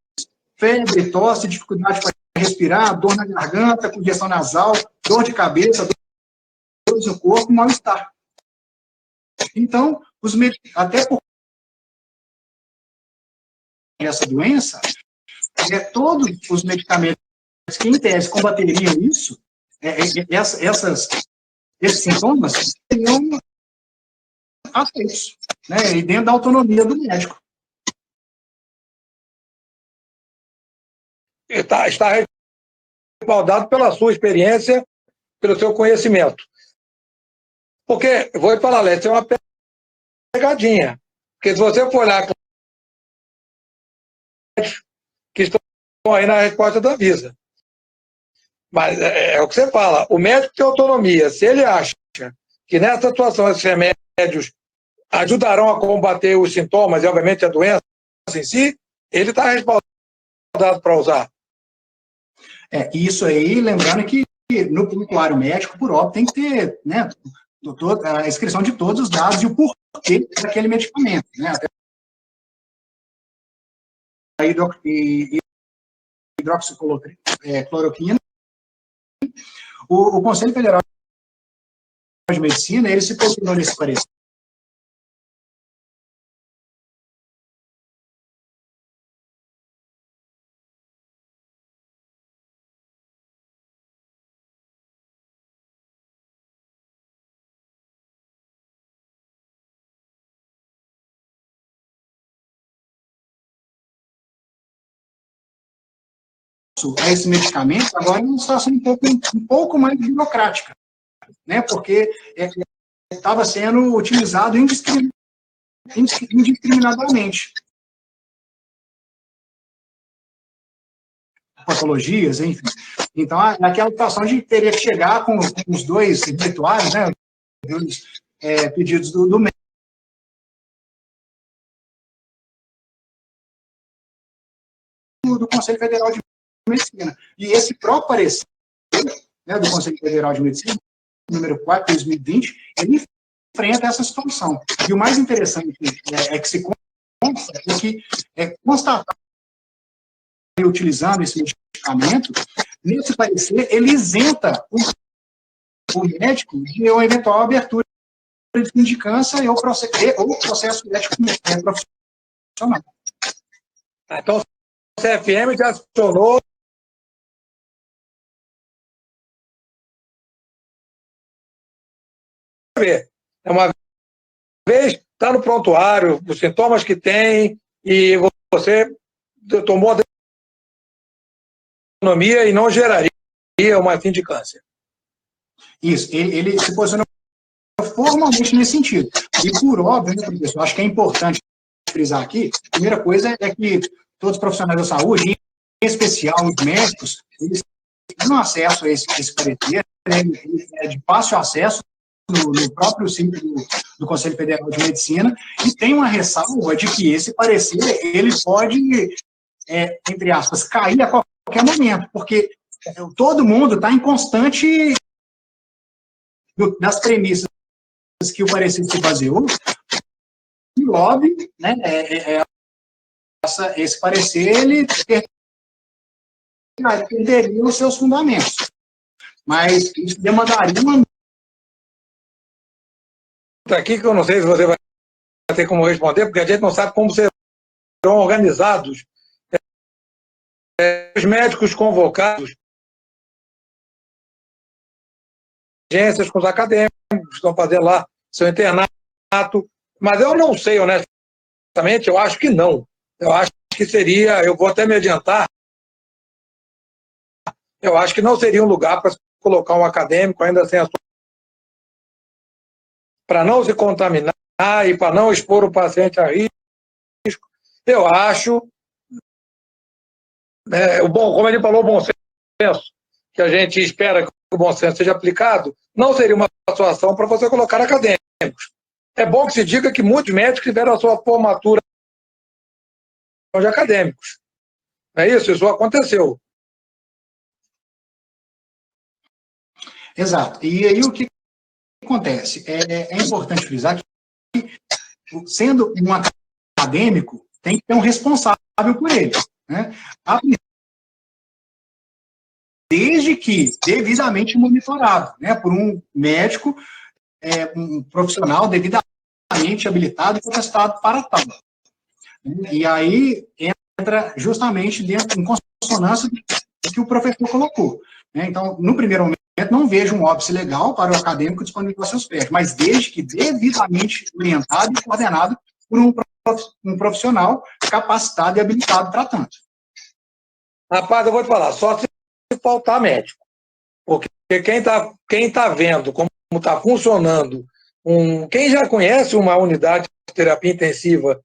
Febre, tosse, dificuldade para respirar, dor na garganta, congestão nasal, dor de cabeça, dor no corpo, mal-estar. Então, até por essa doença, todos os medicamentos que, em tese, combateriam isso, esses sintomas, seriam aceitos, né, e dentro da autonomia do médico. Está respaldado pela sua experiência, pelo seu conhecimento. Porque, vou te falar, Léo, isso é uma pegadinha. Porque se você for olhar que estão aí na resposta da Anvisa. Mas é o que você fala, o médico tem autonomia. Se ele acha que nessa situação esses remédios ajudarão a combater os sintomas e, obviamente, a doença em si, ele está respaldado para usar. Isso aí, lembrando que no prontuário médico, por óbvio, tem que ter, né, a inscrição de todos os dados e o porquê daquele medicamento, né? A hidroxicloroquina. O Conselho Federal de Medicina, ele se posicionou nesse parecer. A esse medicamento, agora uma situação um pouco mais burocrática, né? Porque estava sendo utilizado indiscriminadamente. Patologias, enfim. Então, naquela situação de teria que chegar com os dois rituais, né? Os pedidos do médico. Do Conselho Federal de Medicina. E esse próprio parecer, né, do Conselho Federal de Medicina, número 4, 2020, ele enfrenta essa situação. E o mais interessante é que se consta que constatar utilizando esse medicamento, nesse parecer, ele isenta o médico de uma eventual abertura de sindicância ou processo ético profissional. Então, o CFM já acionou uma vez, está no prontuário, os sintomas que tem, e você tomou a autonomia e não geraria uma sindicância. Isso, ele se posicionou formalmente nesse sentido. E, por óbvio, né, professor, acho que é importante frisar aqui, a primeira coisa é que todos os profissionais da saúde, em especial os médicos, eles têm acesso a esse parecer, né, de fácil acesso no próprio sítio do Conselho Federal de Medicina, e tem uma ressalva de que esse parecer, ele pode, entre aspas, cair a qualquer momento, porque todo mundo está em constante das premissas que o parecer se baseou, e lobby, né, esse parecer, ele perderia os seus fundamentos. Mas isso demandaria uma... Aqui que eu não sei se você vai ter como responder, porque a gente não sabe como serão organizados os médicos convocados, agências com os acadêmicos que estão fazendo lá seu internato, mas eu não sei, honestamente, eu acho que não. Eu acho que seria, eu vou até me adiantar, eu acho que não seria um lugar para colocar um acadêmico ainda sem a sua... para não se contaminar e para não expor o paciente a risco. Eu acho, como ele falou, o bom senso, que a gente espera que o bom senso seja aplicado, não seria uma situação para você colocar acadêmicos. É bom que se diga que muitos médicos tiveram a sua formatura de acadêmicos. Não é isso? Isso aconteceu. Exato. E aí o que acontece? É importante frisar que, sendo um acadêmico, tem que ter um responsável por ele, né? Desde que devidamente monitorado, né, por um médico, um profissional devidamente habilitado e capacitado para tal. E aí entra justamente em consonância do que o professor colocou. Né? Então, no primeiro momento, não vejo um óbice legal para o acadêmico disponibilizar seus pés, mas desde que devidamente orientado e coordenado por um profissional capacitado e habilitado para tanto. Rapaz, eu vou te falar, só se faltar médico. Porque quem tá vendo como está funcionando, quem já conhece uma unidade de terapia intensiva,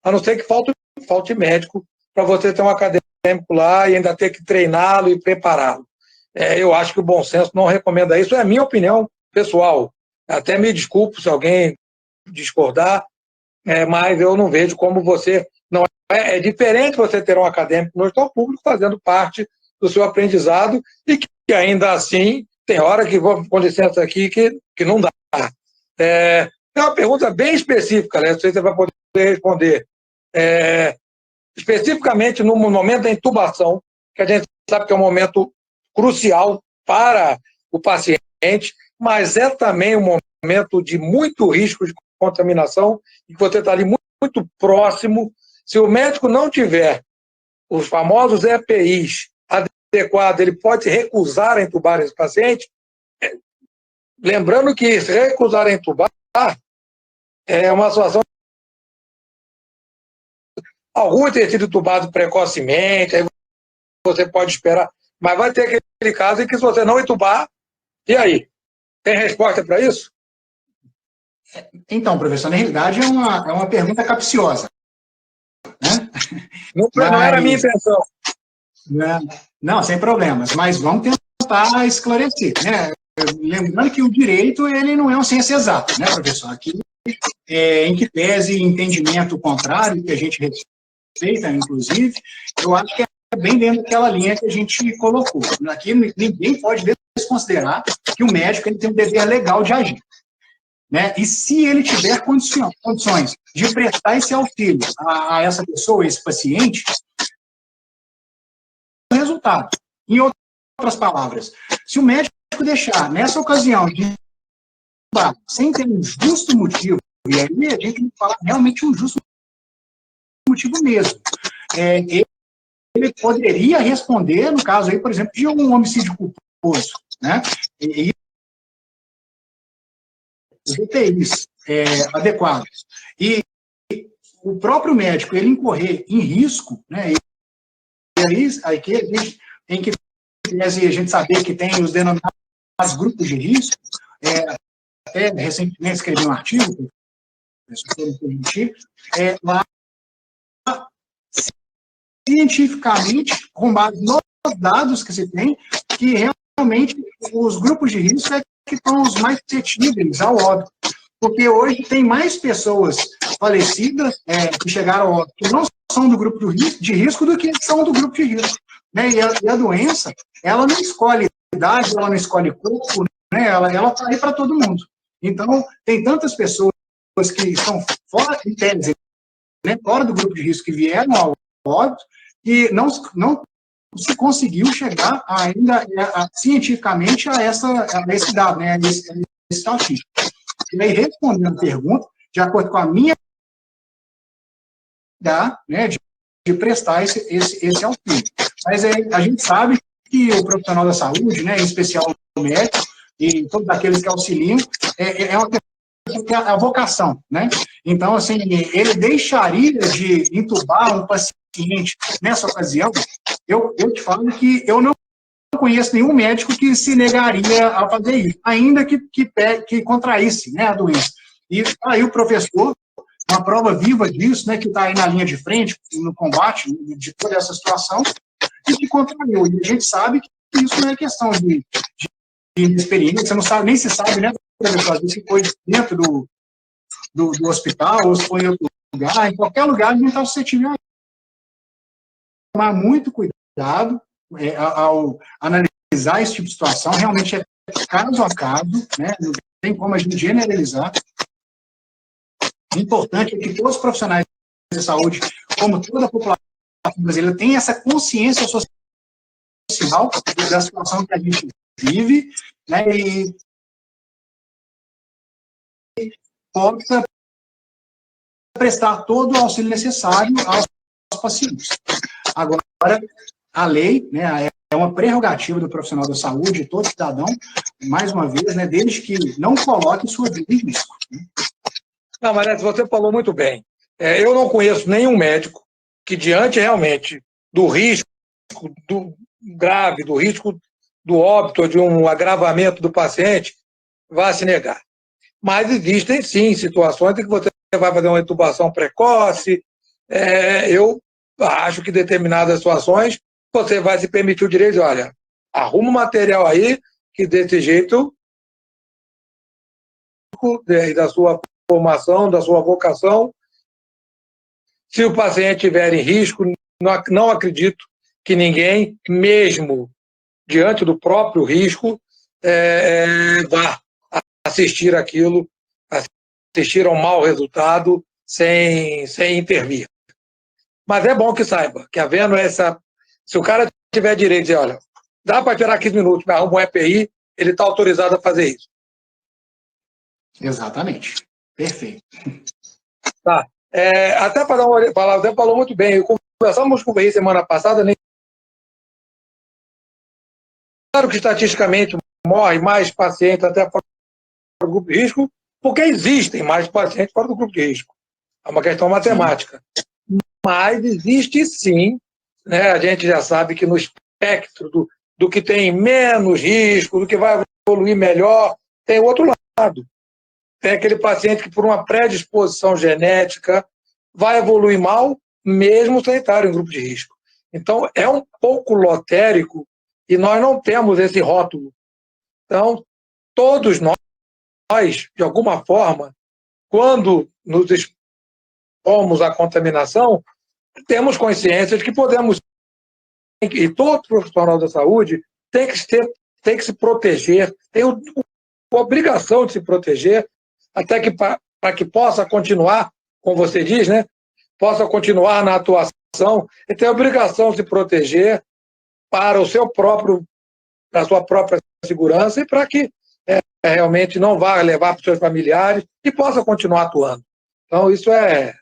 a não ser que falte médico para você ter um acadêmico lá e ainda ter que treiná-lo e prepará-lo. Eu acho que o bom senso não recomenda isso, é a minha opinião pessoal. Até me desculpo se alguém discordar, mas eu não vejo como você... Não é diferente você ter um acadêmico no hospital público fazendo parte do seu aprendizado e que ainda assim tem hora que, com licença aqui, que não dá. É uma pergunta bem específica, né? Não sei se você vai poder responder. Especificamente no momento da intubação, que a gente sabe que é um momento crucial para o paciente, mas é também um momento de muito risco de contaminação, e que você está ali muito, muito próximo. Se o médico não tiver os famosos EPIs adequados, ele pode recusar a intubar esse paciente. Lembrando que se recusar a intubar é uma situação... Alguns têm sido intubados precocemente, aí você pode esperar, mas vai ter aquele caso em que se você não intubar, e aí? Tem resposta para isso? Então, professor, na realidade é uma pergunta capciosa. Né? Não era a minha intenção. Não, sem problemas, mas vamos tentar esclarecer. Né? Lembrando que o direito ele não é uma ciência exata, né, professor? Aqui, em que pese entendimento contrário, que a gente respeita, inclusive, eu acho que é bem dentro daquela linha que a gente colocou. Aqui ninguém pode desconsiderar que o médico ele tem um dever legal de agir. Né? E se ele tiver condições de prestar esse auxílio a essa pessoa, esse paciente, o resultado. Em outras palavras, se o médico deixar, nessa ocasião, de sem ter um justo motivo, e aí a gente tem que falar realmente um justo motivo mesmo, ele poderia responder, no caso aí, por exemplo, de um homicídio culposo, né? E os EPIs adequados. E o próprio médico, ele incorrer em risco, né? E aí que a gente tem que a gente saber que tem os denominados grupos de risco. Até recentemente escrevi um artigo, lá, cientificamente, com base nos dados que se tem, que realmente os grupos de risco que são os mais suscetíveis ao óbito. Porque hoje tem mais pessoas falecidas que chegaram ao óbito que não são do grupo de risco do que são do grupo de risco. Né? E a doença, ela não escolhe idade, ela não escolhe corpo, né? Ela está aí para todo mundo. Então, tem tantas pessoas que estão fora, em tese, né, fora do grupo de risco, que vieram ao óbito, que não se conseguiu chegar ainda cientificamente a esse dado, né, a esse estatístico. E aí, respondendo a pergunta, de acordo com a minha né, de prestar esse auxílio. Mas a gente sabe que o profissional da saúde, né, em especial o médico, e todos aqueles que auxiliam, é uma questão que é a vocação, né? Então, assim, ele deixaria de intubar um paciente nessa ocasião. Eu te falo que eu não conheço nenhum médico que se negaria a fazer isso, ainda que contraísse, né, a doença. E aí o professor, uma prova viva disso, né, que está aí na linha de frente, no combate de toda essa situação, e que contraiu. E a gente sabe que isso não é questão de experiência, não sabe, nem se sabe, né, professor, se foi dentro do hospital, ou se foi em outro lugar, em qualquer lugar, a gente está suscetível a tomar muito cuidado ao analisar esse tipo de situação, realmente é caso a caso, né, não tem como a gente generalizar. O importante é que todos os profissionais de saúde, como toda a população brasileira, tenham essa consciência social da situação que a gente vive, né, e possa prestar todo o auxílio necessário aos pacientes. Agora, a lei, né, é uma prerrogativa do profissional da saúde, de todo cidadão, mais uma vez, né, desde que não coloque sua vida em risco. Não, Marés, você falou muito bem. Eu não conheço nenhum médico que, diante realmente do risco grave, do risco do óbito ou de um agravamento do paciente, vai se negar. Mas existem, sim, situações em que você vai fazer uma intubação precoce. Eu acho que em determinadas situações você vai se permitir o direito de, olha, arruma um material aí que desse jeito da sua formação, da sua vocação. Se o paciente estiver em risco, não acredito que ninguém, mesmo diante do próprio risco, vá assistir aquilo, assistir a um mau resultado sem intervir. Mas é bom que saiba, que havendo essa... Se o cara tiver direito de dizer, olha, dá para esperar 15 minutos, me arruma um EPI, ele está autorizado a fazer isso. Exatamente. Perfeito. Tá. Até para dar uma palavra, você falou muito bem. Conversamos com o Rei semana passada, né? Claro que estatisticamente morre mais pacientes até fora do grupo de risco, porque existem mais pacientes fora do grupo de risco. É uma questão matemática. Sim. Mas existe sim, né? A gente já sabe que no espectro do que tem menos risco, do que vai evoluir melhor, tem o outro lado. Tem aquele paciente que, por uma predisposição genética, vai evoluir mal, mesmo sem estar em grupo de risco. Então, é um pouco lotérico e nós não temos esse rótulo. Então, todos nós, de alguma forma, quando nos expomos à contaminação, temos consciência de que podemos, e todo profissional da saúde tem que se proteger, tem a obrigação de se proteger, até que para que possa continuar, como você diz, né, possa continuar na atuação, e tem a obrigação de se proteger para a sua própria segurança e para que realmente não vá levar para os seus familiares e possa continuar atuando. Então, isso é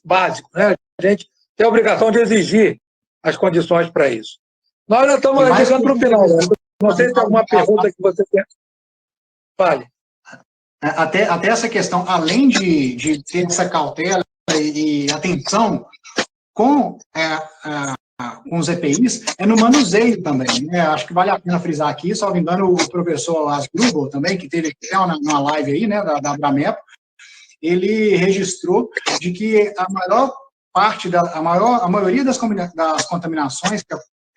básico, né? A gente tem a obrigação de exigir as condições para isso. Nós já estamos chegando para o final. Né? Não sei se tem alguma pergunta que você quer. Fale. Até essa questão, além de ter essa cautela e atenção com os EPIs, é no manuseio também, né? Acho que vale a pena frisar aqui, se não me engano, o professor Asdrubal também, que teve uma live aí, né, da Abramepo, ele registrou de que a maior parte, a maioria das contaminações que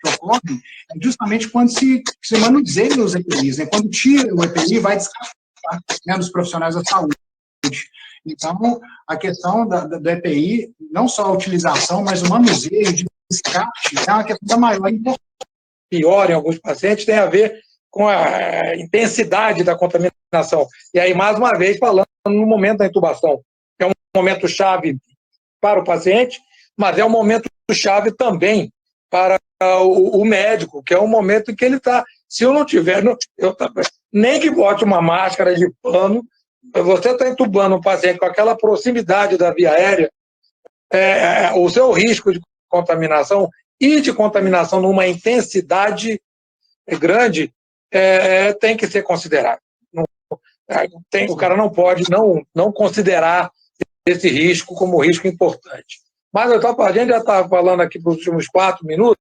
ocorrem é justamente quando se manuseia os EPIs, né? Quando tira o EPI, vai descartar, né, dos profissionais da saúde. Então, a questão do EPI, não só a utilização, mas o manuseio de descarte, é uma questão da maior importância. Pior em alguns pacientes tem a ver com a intensidade da contaminação. E aí, mais uma vez, falando no momento da intubação, é um momento chave para o paciente, mas é um momento chave também para o médico, que é um momento em que ele está... Se eu não tiver... nem que bote uma máscara de pano, você está entubando um paciente com aquela proximidade da via aérea, o seu risco de contaminação e de contaminação numa intensidade grande tem que ser considerado. O cara não pode não considerar esse risco como risco importante. Mas a gente já está falando aqui para os últimos 4 minutos,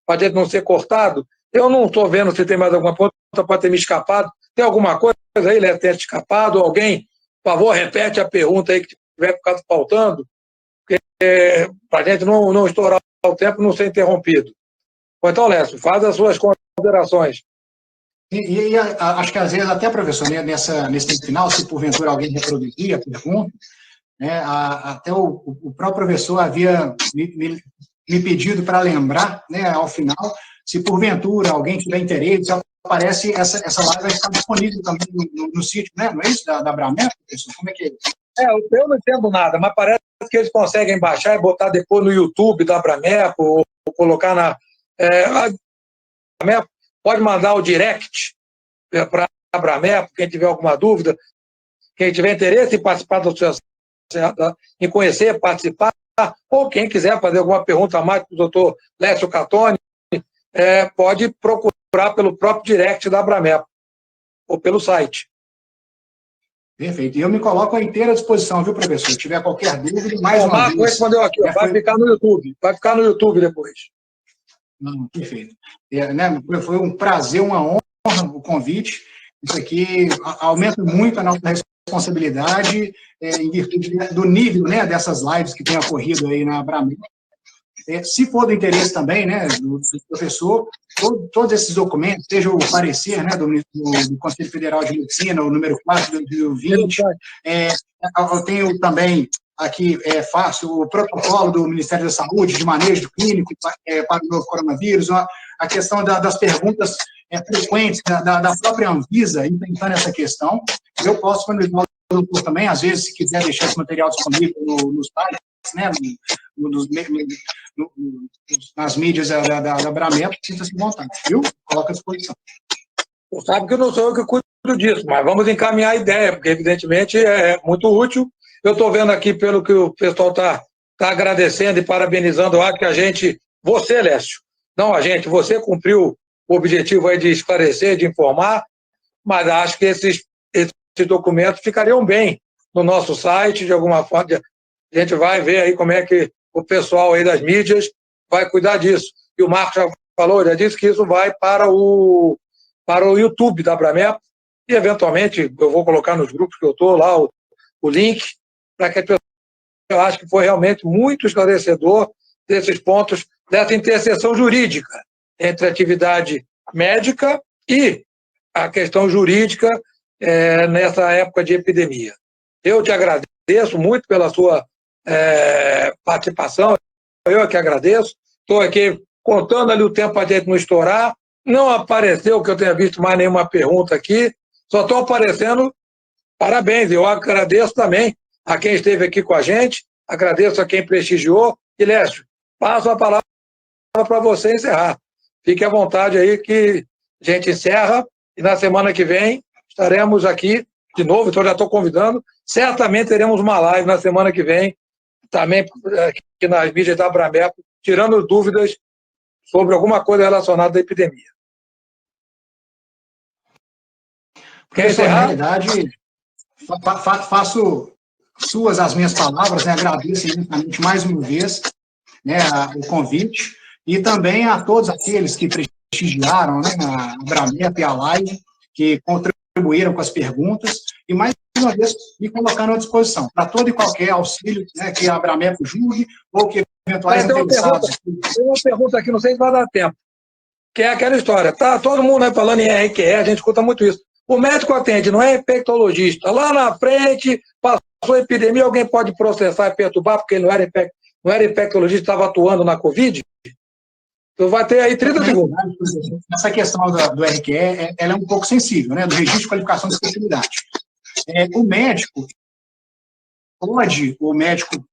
para a gente não ser cortado. Eu não estou vendo se tem mais alguma coisa, pode ter me escapado. Tem alguma coisa aí, Léo, ter escapado? Alguém, por favor, repete a pergunta aí que tiver ficado faltando, para a gente não estourar o tempo e não ser interrompido. Então, Lécio, faz as suas considerações. E acho que, às vezes, até, professor, né, nesse final, se porventura alguém reproduzir a pergunta, né, até o próprio professor havia me pedido para lembrar, né, ao final, se porventura alguém tiver interesse, aparece, essa live vai estar disponível também no sítio, né? Não é isso? Da Abramepo, professor? Como é que é isso? Eu não entendo nada, mas parece que eles conseguem baixar e botar depois no YouTube da Abramepo, ou colocar na... Abramepo, pode mandar o direct para a Abramepo, quem tiver alguma dúvida, quem tiver interesse em participar do seu... em conhecer, participar, ou quem quiser fazer alguma pergunta a mais para o doutor Lécio Catoni, pode procurar pelo próprio direct da Abramepo, ou pelo site. Perfeito. E eu me coloco à inteira disposição, viu, professor? Se tiver qualquer dúvida, mais uma vez... Marco respondeu aqui, vai ficar no YouTube. Vai ficar no YouTube depois. Não, perfeito. Foi um prazer, uma honra o convite. Isso aqui aumenta muito a nossa responsabilidade em virtude do nível, né, dessas lives que tem ocorrido aí na Abramep. Se for do interesse também, né, do professor, todos esses documentos, seja o parecer, né, do Conselho Federal de Medicina, o número 4 de 2020, eu tenho também aqui, faço o protocolo do Ministério da Saúde de manejo clínico para o novo coronavírus, a questão das perguntas frequentes da própria Anvisa, enfrentando essa questão. Eu posso disponibilizar o doutor também, às vezes, se quiser deixar esse material disponível no site, né, nas mídias da Abramep, sinta-se à vontade, viu? Coloca à disposição. Você sabe que não sou eu que cuido disso, mas vamos encaminhar a ideia, porque, evidentemente, é muito útil. Eu estou vendo aqui, pelo que o pessoal está agradecendo e parabenizando, eu acho que você, Lécio, não a gente, você cumpriu o objetivo aí de esclarecer, de informar, mas acho que esses documentos ficariam bem no nosso site, de alguma forma. A gente vai ver aí como é que o pessoal aí das mídias vai cuidar disso. E o Marcos já falou, já disse que isso vai para o YouTube da Abramep, e eventualmente eu vou colocar nos grupos que eu estou lá o link, para que a pessoa, eu acho que foi realmente muito esclarecedor desses pontos, dessa interseção jurídica entre a atividade médica e a questão jurídica nessa época de epidemia. Eu te agradeço muito pela sua participação, eu que agradeço, estou aqui contando ali o tempo para a gente não estourar, não apareceu que eu tenha visto mais nenhuma pergunta aqui, só estou aparecendo parabéns, eu agradeço também a quem esteve aqui com a gente, agradeço a quem prestigiou, e Lécio, passo a palavra para você encerrar. Fique à vontade aí que a gente encerra, e na semana que vem estaremos aqui de novo, então já estou convidando, certamente teremos uma live na semana que vem, também aqui nas mídias da Abramep, tirando dúvidas sobre alguma coisa relacionada à epidemia. Quer encerrar? Na realidade, faço suas as minhas palavras, né? Agradeço imensamente mais uma vez, né, o convite, e também a todos aqueles que prestigiaram, né, a Abramep e a live, que contribuíram com as perguntas, e mais uma vez me colocando à disposição para todo e qualquer auxílio, né, que a Abramep julgue, ou que eventuais interessados. Tem uma pergunta aqui, não sei se vai dar tempo, que é aquela história, tá todo mundo aí falando em RQE, a gente escuta muito isso. O médico atende, não é infectologista. Lá na frente, passou a epidemia, alguém pode processar e perturbar, porque ele não era infectologista, estava atuando na Covid? Então vai ter aí 30 segundos. Essa questão do RQE, ela é um pouco sensível, né, do registro de qualificação de especialidade. O médico,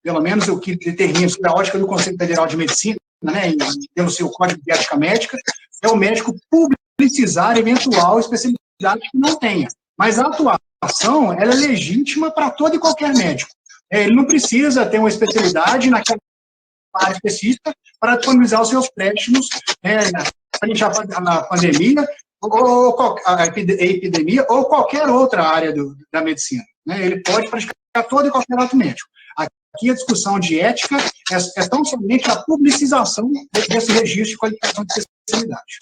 pelo menos o que determina sobre a ótica do Conselho Federal de Medicina, né, pelo seu Código de Ética Médica, é o médico publicizar eventual especialidade que não tenha. Mas a atuação, ela é legítima para todo e qualquer médico. Ele não precisa ter uma especialidade naquela área específica para disponibilizar os seus préstimos frente à pandemia, ou a epidemia, ou qualquer outra área da medicina. Ele pode praticar todo e qualquer ato médico. Aqui a discussão de ética é tão somente a publicização desse registro de qualificação de especialidade.